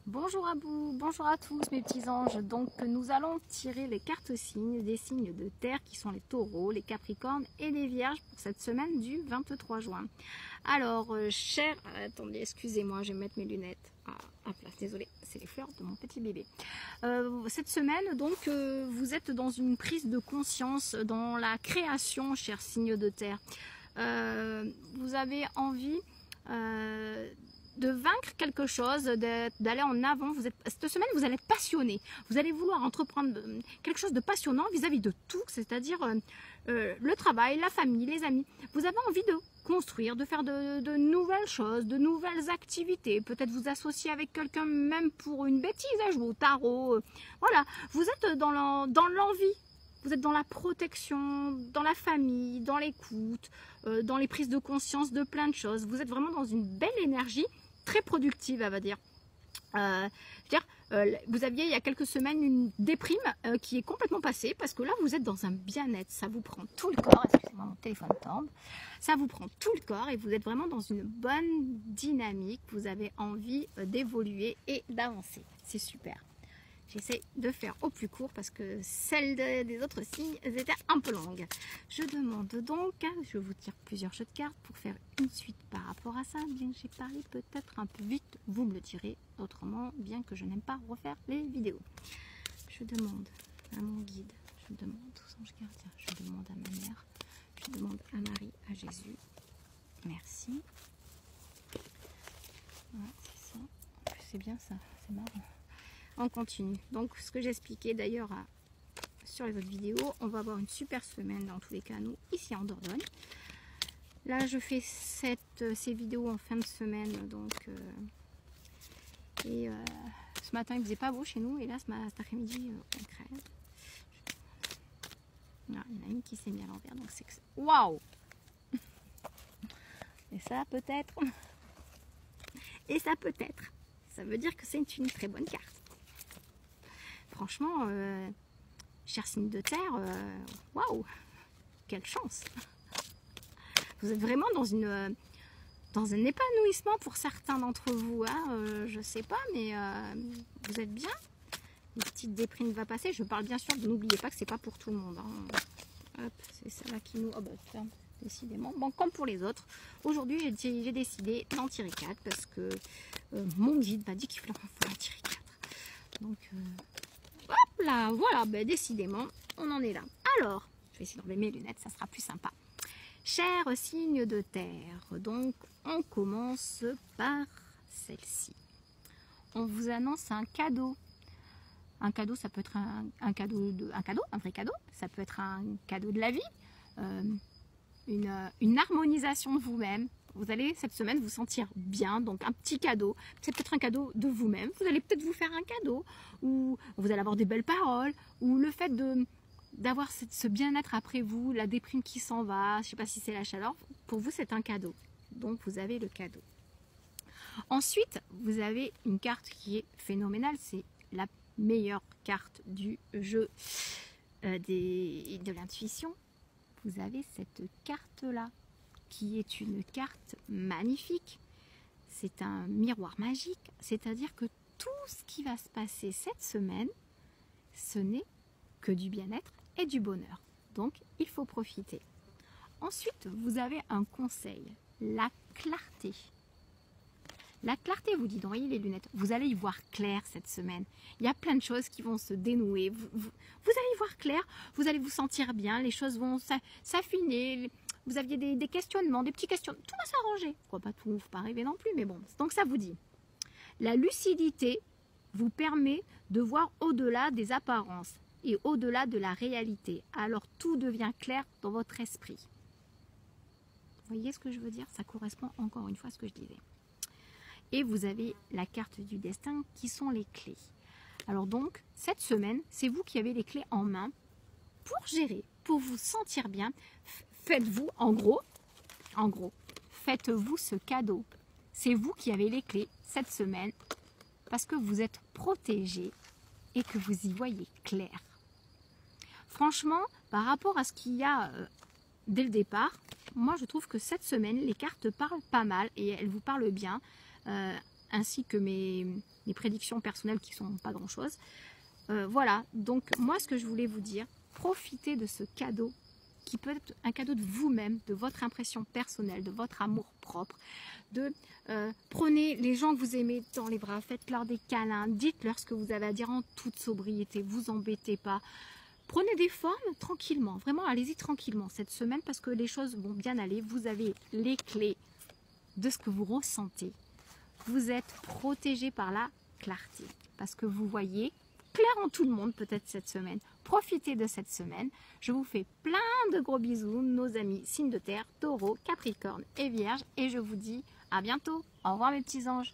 Bonjour à vous, bonjour à tous mes petits anges. Donc nous allons tirer les cartes signes des signes de terre qui sont les taureaux, les capricornes et les vierges pour cette semaine du 23 juin. Alors attendez, excusez-moi, je vais mettre mes lunettes à place, désolé, c'est les fleurs de mon petit bébé. Cette semaine donc vous êtes dans une prise de conscience dans la création, chers signes de terre. Vous avez envie de vaincre quelque chose, d'aller en avant. Cette semaine, vous allez être passionné. Vous allez vouloir entreprendre quelque chose de passionnant vis-à-vis de tout, c'est-à-dire le travail, la famille, les amis. Vous avez envie de construire, de faire de nouvelles choses, de nouvelles activités. Peut-être vous associer avec quelqu'un même pour une bêtise à jouer au tarot. Voilà, vous êtes dans l'envie. Vous êtes dans la protection, dans la famille, dans l'écoute, dans les prises de conscience de plein de choses. Vous êtes vraiment dans une belle énergie, très productive, elle va dire. Vous aviez il y a quelques semaines une déprime qui est complètement passée parce que là vous êtes dans un bien-être, ça vous prend tout le corps, excusez-moi mon téléphone tombe, ça vous prend tout le corps et vous êtes vraiment dans une bonne dynamique, vous avez envie d'évoluer et d'avancer, c'est super. J'essaie de faire au plus court parce que celles des autres signes étaient un peu longues. Je demande donc, je vous tire plusieurs jeux de cartes pour faire une suite par rapport à ça. Bien que j'ai parlé peut-être un peu vite, vous me le direz autrement, bien que je n'aime pas refaire les vidéos. Je demande à mon guide, je demande aux anges gardiens, je demande à ma mère, je demande à Marie, à Jésus. Merci. Voilà, c'est ça. C'est bien ça, c'est marrant. On continue. Donc, ce que j'expliquais d'ailleurs sur les autres vidéos, on va avoir une super semaine dans tous les cas, nous, ici en Dordogne. Là, je fais ces vidéos en fin de semaine. Donc, ce matin, il faisait pas beau chez nous. Et là, cet après-midi, on crève. Il y en a une qui s'est mise à l'envers. Donc, c'est que... Waouh! Et ça, peut-être. Et ça, peut-être. Ça veut dire que c'est une très bonne carte. Franchement, cher signe de terre, waouh, quelle chance! Vous êtes vraiment dans un épanouissement pour certains d'entre vous. Hein, je sais pas, mais vous êtes bien. Une petite déprime va passer. Je parle bien sûr, n'oubliez pas que c'est pas pour tout le monde. Hein. Hop, c'est celle-là qui nous... Oh bah tiens, décidément. Bon, comme pour les autres, aujourd'hui j'ai décidé d'en tirer 4 parce que mon guide m'a dit qu'il fallait en tirer 4. Donc... hop là, voilà, ben décidément, on en est là. Alors, je vais essayer d'enlever mes lunettes, ça sera plus sympa. Chers signes de terre, donc on commence par celle-ci. On vous annonce un cadeau. Un cadeau, ça peut être un vrai cadeau. Ça peut être un cadeau de la vie, une harmonisation de vous-même. Vous allez cette semaine vous sentir bien, donc un petit cadeau, c'est peut-être un cadeau de vous-même, vous allez peut-être vous faire un cadeau, ou vous allez avoir des belles paroles, ou le fait d'avoir ce bien-être après vous, la déprime qui s'en va, je ne sais pas si c'est la chaleur, pour vous c'est un cadeau, donc vous avez le cadeau. Ensuite, vous avez une carte qui est phénoménale, c'est la meilleure carte du jeu de l'intuition. Vous avez cette carte-là, qui est une carte magnifique. C'est un miroir magique, c'est-à-dire que tout ce qui va se passer cette semaine, ce n'est que du bien-être et du bonheur. Donc, il faut profiter. Ensuite, vous avez un conseil, la clarté. La clarté, vous dit, voyez les lunettes, vous allez y voir clair cette semaine. Il y a plein de choses qui vont se dénouer. Vous allez y voir clair, vous allez vous sentir bien, les choses vont s'affiner. Vous aviez des questionnements, des petits questionnements. Tout va s'arranger. Quoi, pas tout, faut pas rêver non plus, mais bon. Donc ça vous dit. La lucidité vous permet de voir au-delà des apparences et au-delà de la réalité. Alors tout devient clair dans votre esprit. Vous voyez ce que je veux dire? Ça correspond encore une fois à ce que je disais. Et vous avez la carte du destin qui sont les clés. Alors donc, cette semaine, c'est vous qui avez les clés en main pour gérer, pour vous sentir bien. Faites-vous, en gros, faites-vous ce cadeau. C'est vous qui avez les clés cette semaine parce que vous êtes protégé et que vous y voyez clair. Franchement, par rapport à ce qu'il y a dès le départ, moi je trouve que cette semaine, les cartes parlent pas mal et elles vous parlent bien, ainsi que mes des prédictions personnelles qui sont pas grand chose. Voilà, donc moi ce que je voulais vous dire, profitez de ce cadeau qui peut être un cadeau de vous-même, de votre impression personnelle, de votre amour propre, prenez les gens que vous aimez dans les bras, faites-leur des câlins, dites-leur ce que vous avez à dire en toute sobriété, vous embêtez pas. Prenez des formes tranquillement, vraiment allez-y tranquillement cette semaine parce que les choses vont bien aller, vous avez les clés de ce que vous ressentez. Vous êtes protégé par la clarté parce que vous voyez clair en tout le monde peut-être cette semaine. Profitez de cette semaine. Je vous fais plein de gros bisous, nos amis signes de terre, taureau, capricorne et vierge. Et je vous dis à bientôt. Au revoir mes petits anges.